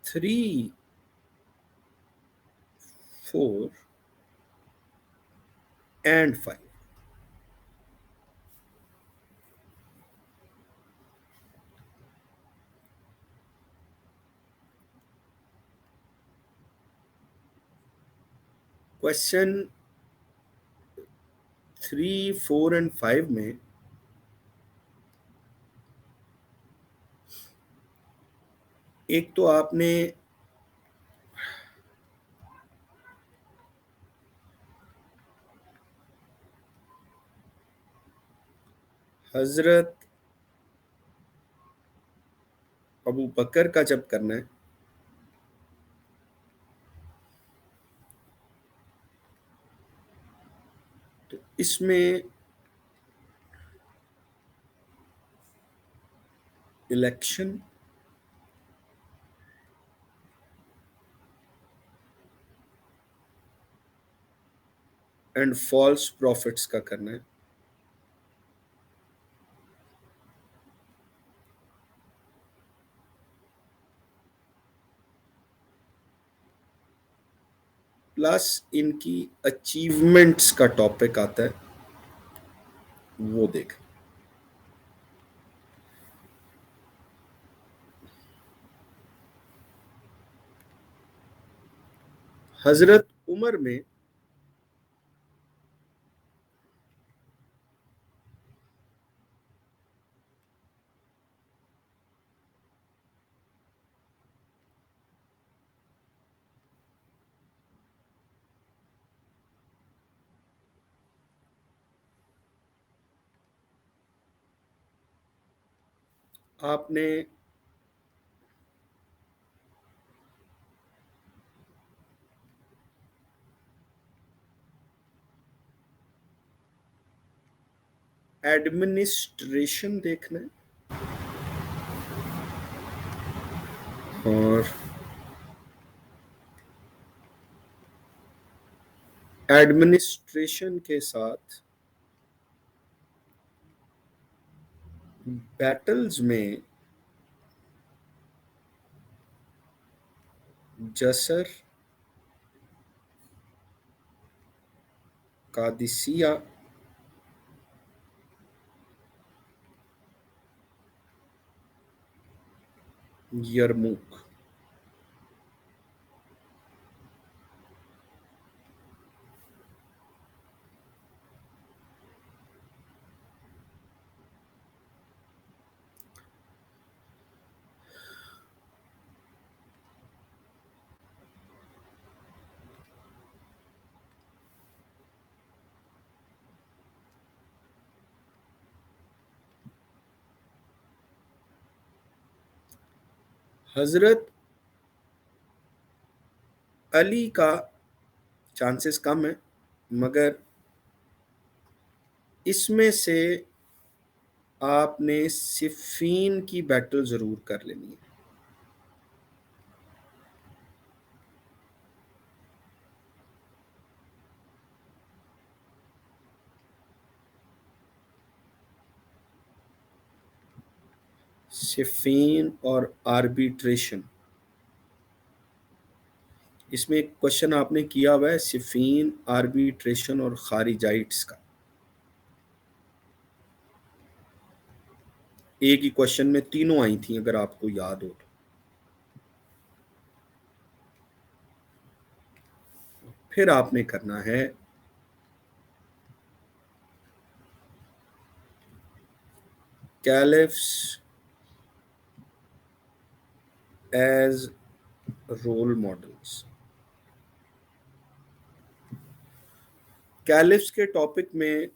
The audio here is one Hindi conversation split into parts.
3, 4 and 5. क्वेश्चन 3, 4 एंड 5 में एक तो आपने हजरत अबू बकर का जब करना है तो इसमें इलेक्शन एंड फॉल्स प्रॉफिट्स का करना है। प्लस इनकी अचीवमेंट्स का टॉपिक आता है, वो देख। हजरत उमर में आपने एडमिनिस्ट्रेशन देखना है और एडमिनिस्ट्रेशन के साथ बैटल्स में जसर, कादिसिया, यरमुक। हजरत अली का चांसेस कम है, मगर इसमें से आपने सिफीन की बैटल जरूर कर लेनी है। सिफीन और आर्बिट्रेशन, इसमें एक क्वेश्चन आपने किया हुआ है सिफीन, आर्बिट्रेशन और खारिजाइट्स का। एक ही क्वेश्चन में तीनों आई थी, अगर आपको याद हो तो। फिर आपने करना है caliphs as role models. Caliphs के टॉपिक में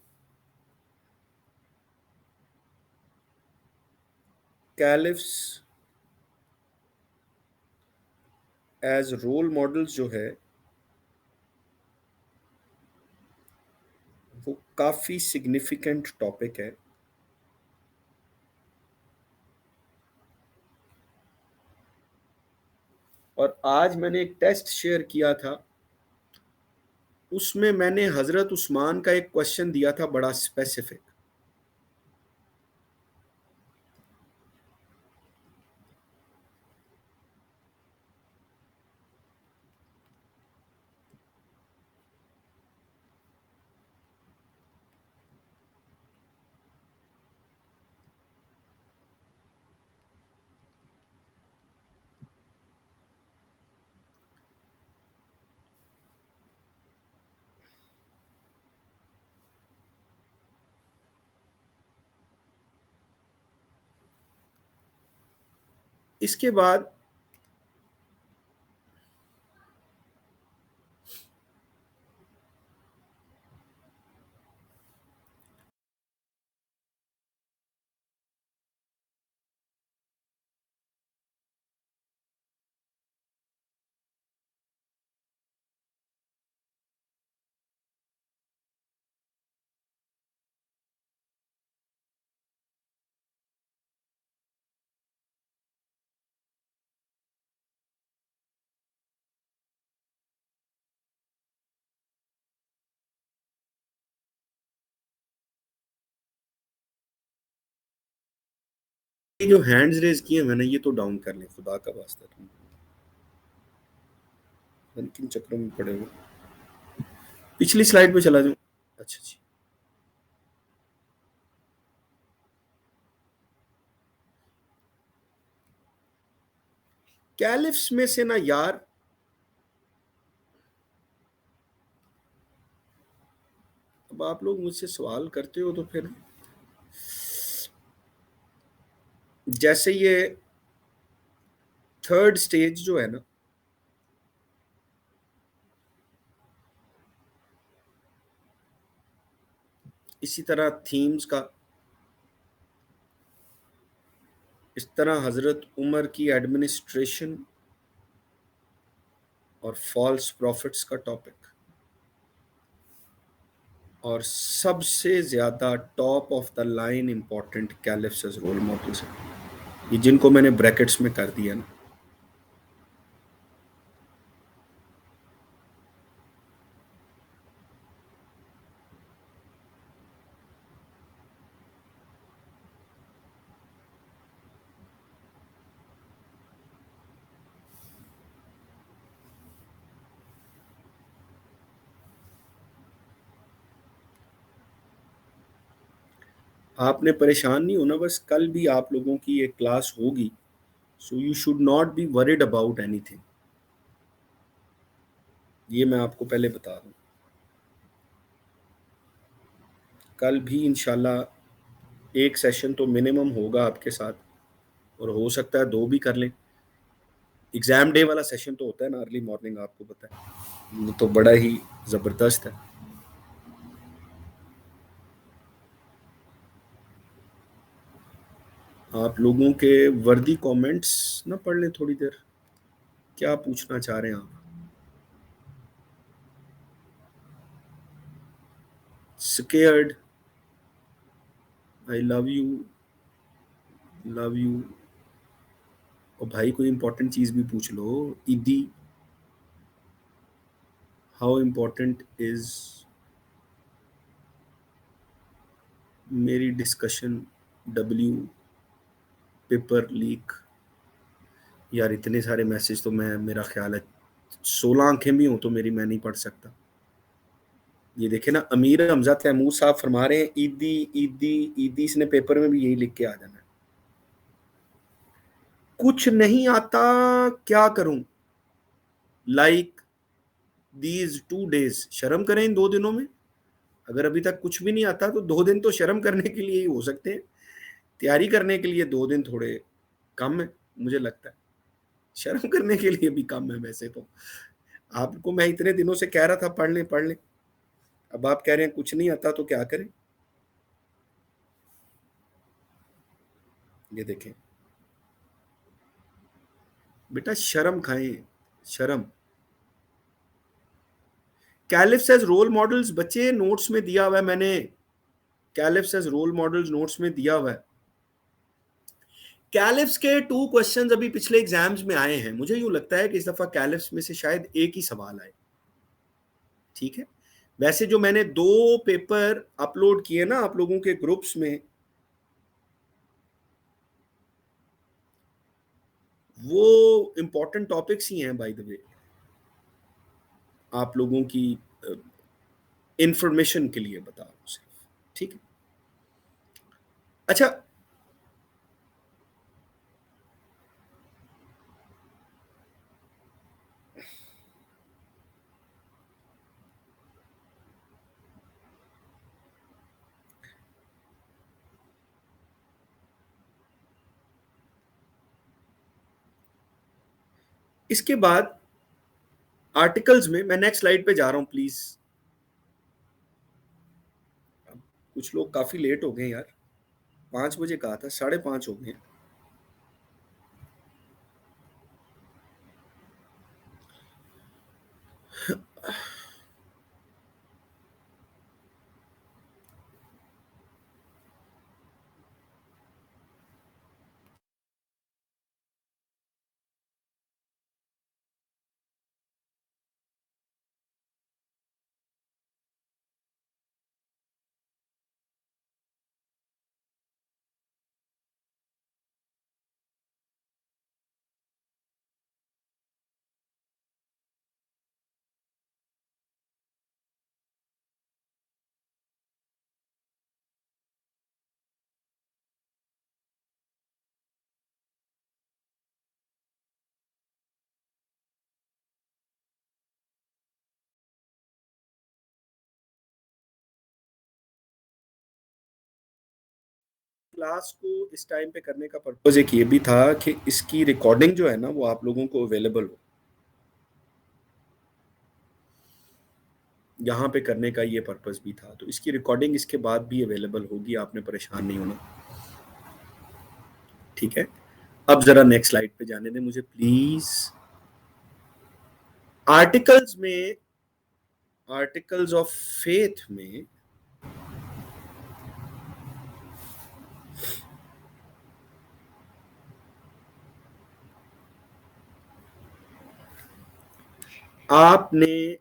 कैलिफ्स एज रोल मॉडल्स जो है वो काफी सिग्निफिकेंट टॉपिक है। और आज मैंने एक टेस्ट शेयर किया था, उसमें मैंने हजरत उस्मान का एक क्वेश्चन दिया था बड़ा स्पेसिफिक। इसके बाद ये जो हैंड्स रेज किए मैंने, ये तो डाउन कर लें खुदा का वास्ता, तुम किन चक्रों में पड़े हो। पिछली स्लाइड पे चला जाऊं। अच्छा जी। कैलिफ्स में से ना यार, अब आप लोग मुझसे सवाल करते हो तो फिर, जैसे ये थर्ड स्टेज जो है ना, इसी तरह थीम्स का, इस तरह हजरत उमर की एडमिनिस्ट्रेशन और फॉल्स प्रॉफिट्स का टॉपिक, और सबसे ज्यादा top of the line important caliphs as role models है, ये जिनको मैंने ब्रैकेट्स में कर दिया ना। आपने परेशान नहीं होना, बस कल भी आप लोगों की एक क्लास होगी, so you should not be worried about anything, ये मैं आपको पहले बता दूं। कल भी इंशाल्लाह एक सेशन तो मिनिमम होगा आपके साथ, और हो सकता है दो भी कर लें। एग्जाम डे वाला सेशन तो होता है ना अर्ली मॉर्निंग, आपको पता है, वो तो बड़ा ही जबरदस्त है। आप लोगों के वर्दी कमेंट्स ना पढ़ लें थोड़ी देर, क्या पूछना चाह रहे हैं आप। Scared, I love you, love you, और भाई कोई इंपॉर्टेंट चीज भी पूछ लो। ईदी, हाउ इम्पोर्टेंट इज मेरी डिस्कशन डब्ल्यू पेपर लीक। यार इतने सारे मैसेज तो मैं, मेरा ख्याल है 16 आंखें भी हो तो मेरी, मैं नहीं पढ़ सकता। ये देखे ना, अमीर हमजा तैमूर साहब फरमा रहे हैं ईदी ईदी ईदी, इसने पेपर में भी यही लिख के आ जाना है। कुछ नहीं आता, क्या करूं, लाइक दीज 2 डेज, शर्म करें इन 2 दिनों में। अगर अभी तक कुछ भी नहीं आता तो 2 दिन तो शर्म करने के लिए ही हो सकते हैं, तैयारी करने के लिए 2 दिन थोड़े कम है मुझे लगता है, शर्म करने के लिए भी कम है वैसे तो। आपको मैं इतने दिनों से कह रहा था पढ़ लें पढ़ लें, अब आप कह रहे हैं कुछ नहीं आता, तो क्या करें। ये देखें बेटा, शर्म खाएं, शर्म। कैलिप्स एज रोल मॉडल्स बच्चे नोट्स में दिया हुआ है मैंने, कैलिप्स एज रोल मॉडल्स नोट्स में दिया हुआ है। कैलिप्स के 2 क्वेश्चंस अभी पिछले एग्जाम्स में आए हैं, मुझे यूं लगता है कि इस दफा कैलिप्स में से शायद एक ही सवाल आए। ठीक है, वैसे जो मैंने 2 पेपर अपलोड किए ना आप लोगों के ग्रुप्स में, वो इंपॉर्टेंट टॉपिक्स ही हैं बाय द वे, आप लोगों की इंफॉर्मेशन के लिए बता रहा हूं सिर्फ। ठीक है, अच्छा। इसके बाद आर्टिकल्स में, मैं नेक्स्ट स्लाइड पे जा रहा हूं प्लीज। कुछ लोग काफी लेट हो गए यार, 5 बजे कहा था, 5:30 हो गए। क्लास को इस टाइम पे करने का पर्पज एक ये भी था कि इसकी रिकॉर्डिंग जो है ना वो आप लोगों को अवेलेबल हो, यहाँ पे करने का ये पर्पज भी था। तो इसकी रिकॉर्डिंग इसके बाद भी अवेलेबल होगी, आपने परेशान नहीं होना, ठीक है। अब जरा नेक्स्ट स्लाइड पे जाने दें मुझे प्लीज। आर्टिकल्स में, आर्टिकल्स ऑफ फेथ में आपने,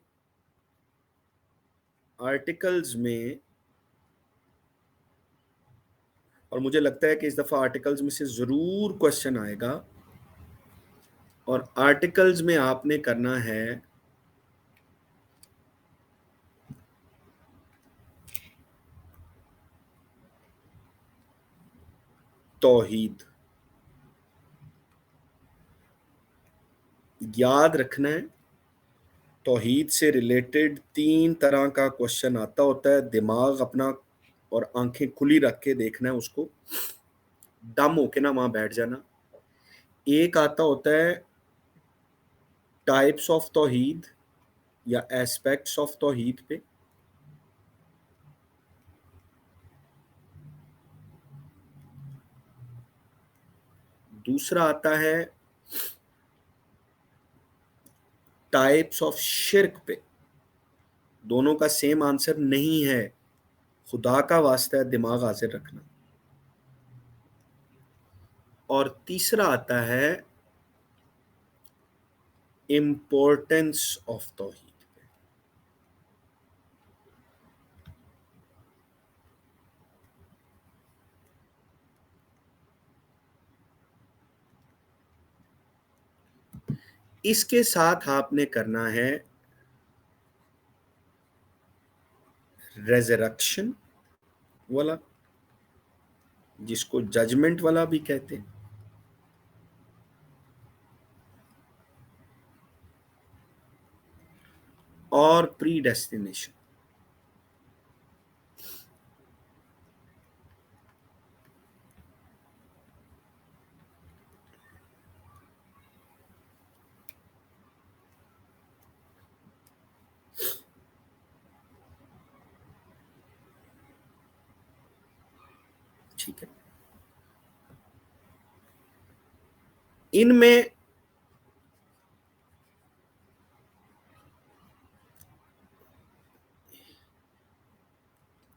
आर्टिकल्स में, और मुझे लगता है कि इस दफा आर्टिकल्स में से जरूर क्वेश्चन आएगा, और आर्टिकल्स में आपने करना है तौहीद। याद रखना है, तौहीद से रिलेटेड 3 तरह का क्वेश्चन आता होता है। दिमाग अपना और आंखें खुली रख के देखना है उसको, दम होके ना वहां बैठ जाना। एक आता होता है टाइप्स ऑफ तौहीद या एस्पेक्ट्स ऑफ तौहीद पे। दूसरा आता है टाइप्स ऑफ शिर्क पे। दोनों का सेम आंसर नहीं है, खुदा का वास्ता है दिमाग हाजिर रखना। और तीसरा आता है इम्पोर्टेंस ऑफ तौहीद पे। इसके साथ आपने करना है रेजरेक्शन वाला, जिसको जजमेंट वाला भी कहते हैं, और प्री डेस्टिनेशन। ठीक है, इनमें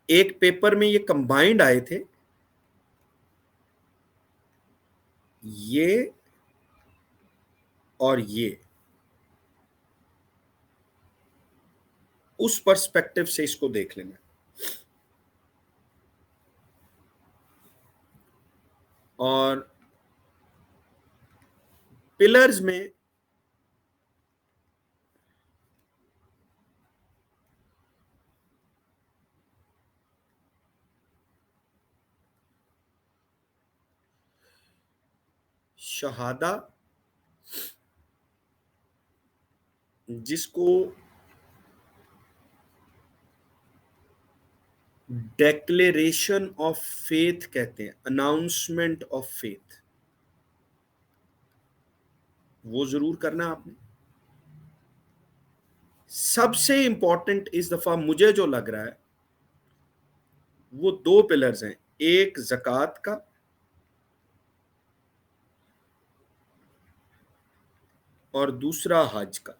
एक पेपर में ये कंबाइंड आए थे, ये और ये, उस पर्सपेक्टिव से इसको देख लेना। और पिलर्स में शहादा, जिसको डेक्लेरेशन ऑफ फेथ कहते हैं, अनाउंसमेंट ऑफ फेथ। वो जरूर करना आपने। सबसे इंपॉर्टेंट इस दफा मुझे जो लग रहा है वो दो पिलर्स हैं, एक ज़कात का और दूसरा हज का।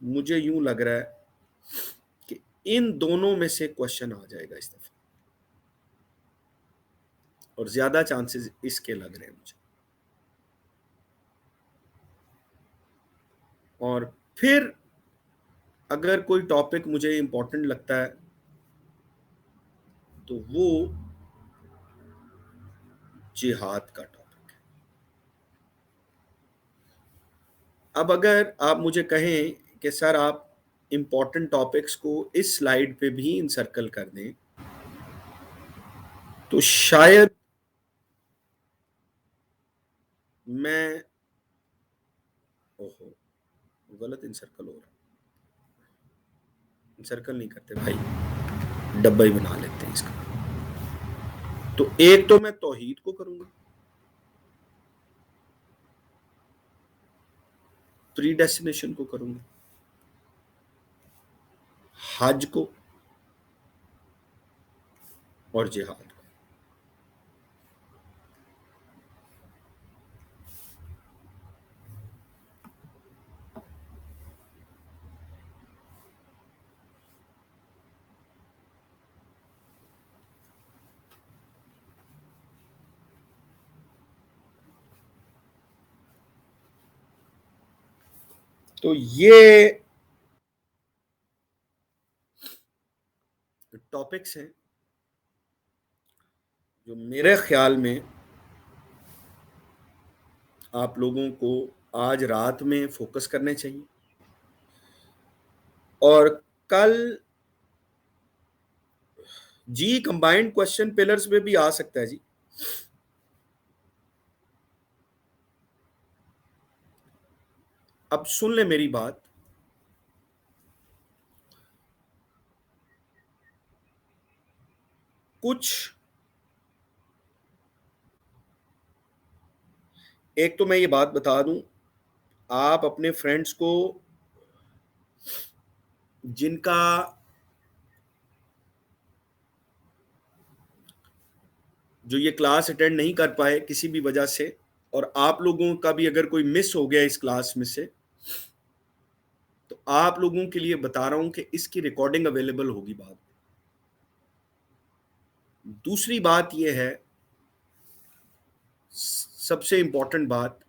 मुझे यूं लग रहा है कि इन दोनों में से क्वेश्चन आ जाएगा इस दफा, और ज्यादा चांसेस इसके लग रहे हैं मुझे। और फिर अगर कोई टॉपिक मुझे इंपॉर्टेंट लगता है तो वो जिहाद का टॉपिक है। अब अगर आप मुझे कहें कि सर आप इंपॉर्टेंट टॉपिक्स को इस स्लाइड पे भी इंसर्कल कर दें, तो शायद मैं, ओहो गलत इंसर्कल हो रहा है, इंसर्कल नहीं करते भाई, डब्बा ही बना लेते हैं इसका। तो एक तो मैं तौहीद को करूंगा, प्री डेस्टिनेशन को करूंगा, हज को और जिहाद को। तो ये टॉपिक्स हैं जो मेरे ख्याल में आप लोगों को आज रात में फोकस करने चाहिए, और कल जी कंबाइंड क्वेश्चन पिलर्स में भी आ सकता है जी। अब सुन ले मेरी बात, कुछ एक तो मैं ये बात बता दूं, आप अपने फ्रेंड्स को जिनका जो ये क्लास अटेंड नहीं कर पाए किसी भी वजह से, और आप लोगों का भी अगर कोई मिस हो गया इस क्लास में से, तो आप लोगों के लिए बता रहा हूं कि इसकी रिकॉर्डिंग अवेलेबल होगी बाद में। दूसरी बात यह है, सबसे इंपॉर्टेंट बात,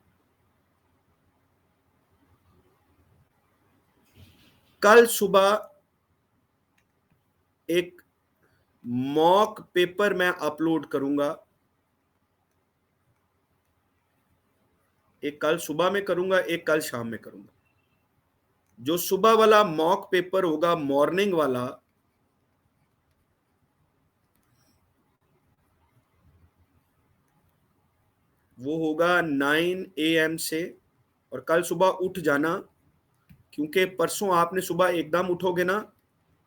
कल सुबह एक मॉक पेपर मैं अपलोड करूंगा। एक कल सुबह में करूंगा, एक कल शाम में करूंगा। जो सुबह वाला मॉक पेपर होगा, मॉर्निंग वाला, वो होगा 9 AM से। और कल सुबह उठ जाना, क्योंकि परसों आपने सुबह एकदम उठोगे ना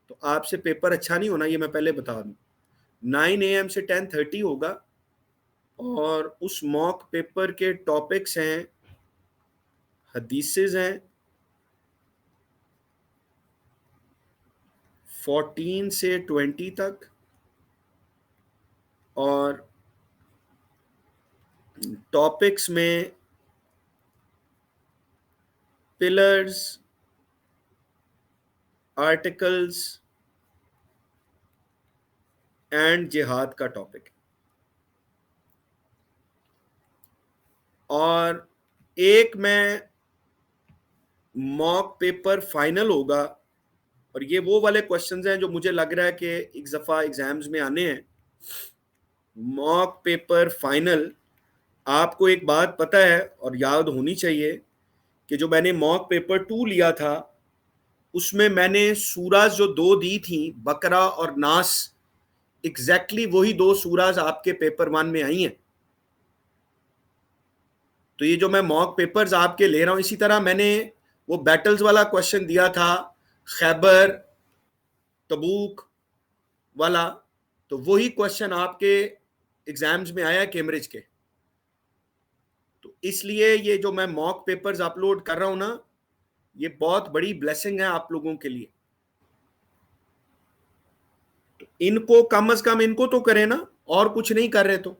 तो आपसे पेपर अच्छा नहीं होना, ये मैं पहले बता दूं। 9 AM से 10:30 होगा, और उस मॉक पेपर के टॉपिक्स हैं, हदीसेस हैं 14 से 20 तक, और टॉपिक्स में पिलर्स, आर्टिकल्स एंड जिहाद का टॉपिक। और एक में मॉक पेपर फाइनल होगा, और ये वो वाले क्वेश्चंस हैं जो मुझे लग रहा है कि एक दफा एग्जाम्स में आने हैं। मॉक पेपर फाइनल, आपको एक बात पता है और याद होनी चाहिए कि जो मैंने मॉक पेपर 2 लिया था उसमें मैंने सूराज जो दो दी थी, बकरा और नास, एग्जैक्टली वही दो सूराज आपके पेपर 1 में आई हैं। तो ये जो मैं मॉक पेपर्स आपके ले रहा हूं, इसी तरह मैंने वो बैटल्स वाला क्वेश्चन दिया था, खैबर तबूक वाला, तो वही क्वेश्चन आपके एग्जाम्स में आया कैम्ब्रिज के। तो इसलिए ये जो मैं मॉक पेपर्स अपलोड कर रहा हूं ना, ये बहुत बड़ी ब्लेसिंग है आप लोगों के लिए। तो इनको कम से कम इनको तो करें ना, और कुछ नहीं कर रहे तो,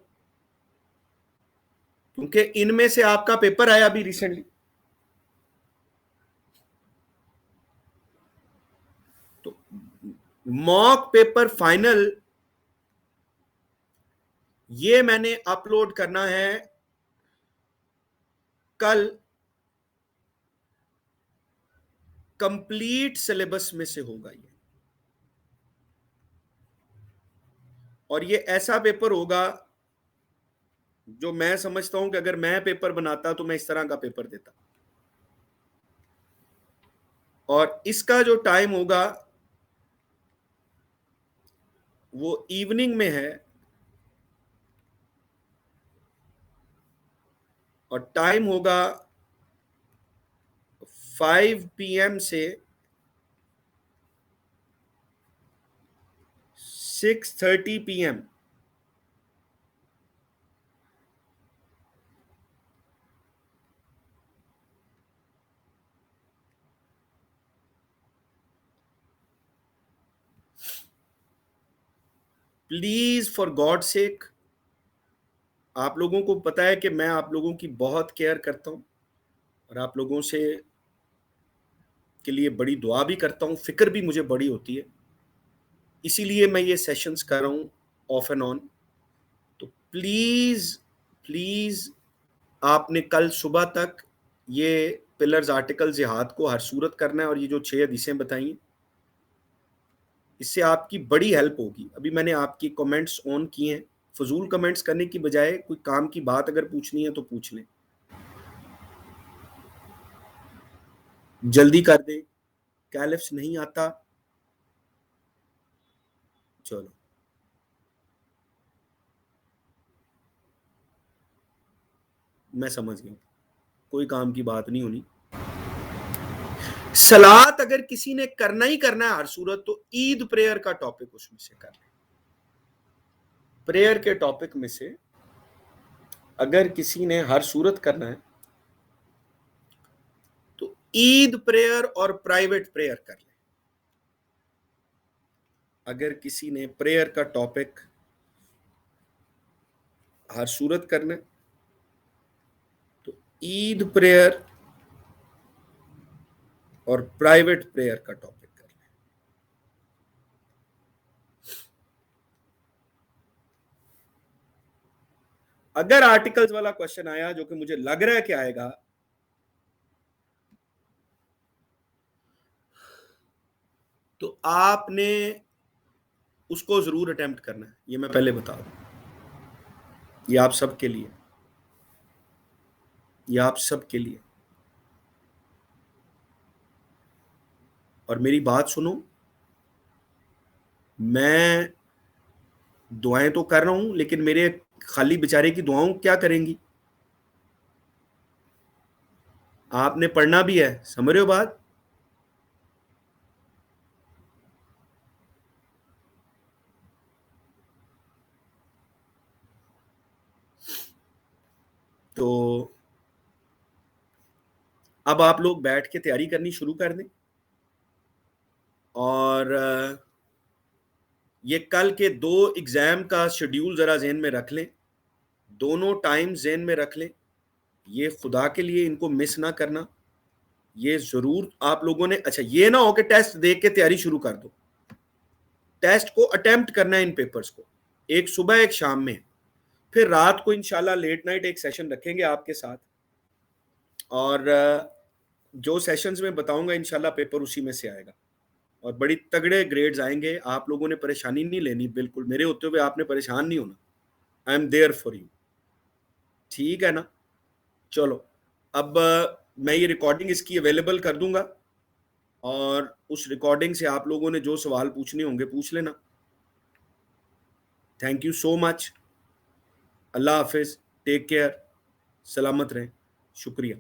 क्योंकि इनमें से आपका पेपर आया अभी रिसेंटली। तो मॉक पेपर फाइनल ये मैंने अपलोड करना है कल, कंप्लीट सिलेबस में से होगा ये, और ये ऐसा पेपर होगा जो मैं समझता हूं कि अगर मैं पेपर बनाता तो मैं इस तरह का पेपर देता। और इसका जो टाइम होगा वो इवनिंग में है, और टाइम होगा 5 PM से 6:30 PM। Please for God sake, आप लोगों को पता है कि मैं आप लोगों की बहुत केयर करता हूं, और आप लोगों से के लिए बड़ी दुआ भी करता हूं, फिक्र भी मुझे बड़ी होती है, इसीलिए मैं ये सेशंस कर रहा हूं ऑफ एंड ऑन। तो प्लीज प्लीज आपने कल सुबह तक ये पिलर्स आर्टिकल जिहाद को हर सूरत करना है, और ये जो 6 हदीसें बताई, इससे आपकी बड़ी हेल्प होगी। अभी मैंने आपकी कमेंट्स ऑन किए हैं, फजूल कमेंट्स करने की बजाय कोई काम की बात अगर पूछनी है तो पूछ लें, जल्दी कर दें। कैलिफ्स नहीं आता, चलो मैं समझ गया, कोई काम की बात नहीं होनी। सलात अगर किसी ने करना ही करना है हर सूरत, तो ईद प्रेयर का टॉपिक उसमें से कर लें। प्रेयर के टॉपिक में से अगर किसी ने हर सूरत करना है तो ईद प्रेयर और प्राइवेट प्रेयर कर लें। अगर किसी ने प्रेयर का टॉपिक हर सूरत करना है तो ईद प्रेयर और प्राइवेट प्रेयर का टॉपिक कर लें। अगर आर्टिकल्स वाला क्वेश्चन आया, जो कि मुझे लग रहा है कि आएगा, तो आपने उसको जरूर अटेम्प्ट करना है, ये मैं पहले बता दूं। ये आप सबके लिए, ये आप सबके लिए। और मेरी बात सुनो, मैं दुआएं तो कर रहा हूं, लेकिन मेरे खाली बेचारे की दुआओं क्या करेंगी? आपने पढ़ना भी है, समझ रहे हो बात? तो अब आप लोग बैठ के तैयारी करनी शुरू कर दें, और ये कल के 2 एग्जाम का शेड्यूल जरा जेहन में रख लें, दोनों टाइम जेहन में रख लें। ये खुदा के लिए इनको मिस ना करना, ये जरूर आप लोगों ने, अच्छा ये ना हो कि टेस्ट देख के तैयारी शुरू कर दो। टेस्ट को अटेम्प्ट करना है, इन पेपर्स को, एक सुबह एक शाम में, फिर रात को इंशाल्लाह लेट नाइट एक सेशन रखेंगे आपके साथ, और जो सेशंस में बताऊंगा इंशाल्लाह पेपर उसी में से आएगा, और बड़ी तगड़े ग्रेड्स आएंगे। आप लोगों ने परेशानी नहीं लेनी, बिल्कुल मेरे होते हुए आपने परेशान नहीं होना। I am there for you, ठीक है ना? चलो, अब मैं ये रिकॉर्डिंग इसकी अवेलेबल कर दूंगा, और उस रिकॉर्डिंग से आप लोगों ने जो सवाल पूछने होंगे पूछ लेना। थैंक यू सो मच, अल्लाह हाफिज, टेक केयर, सलामत रहें, शुक्रिया।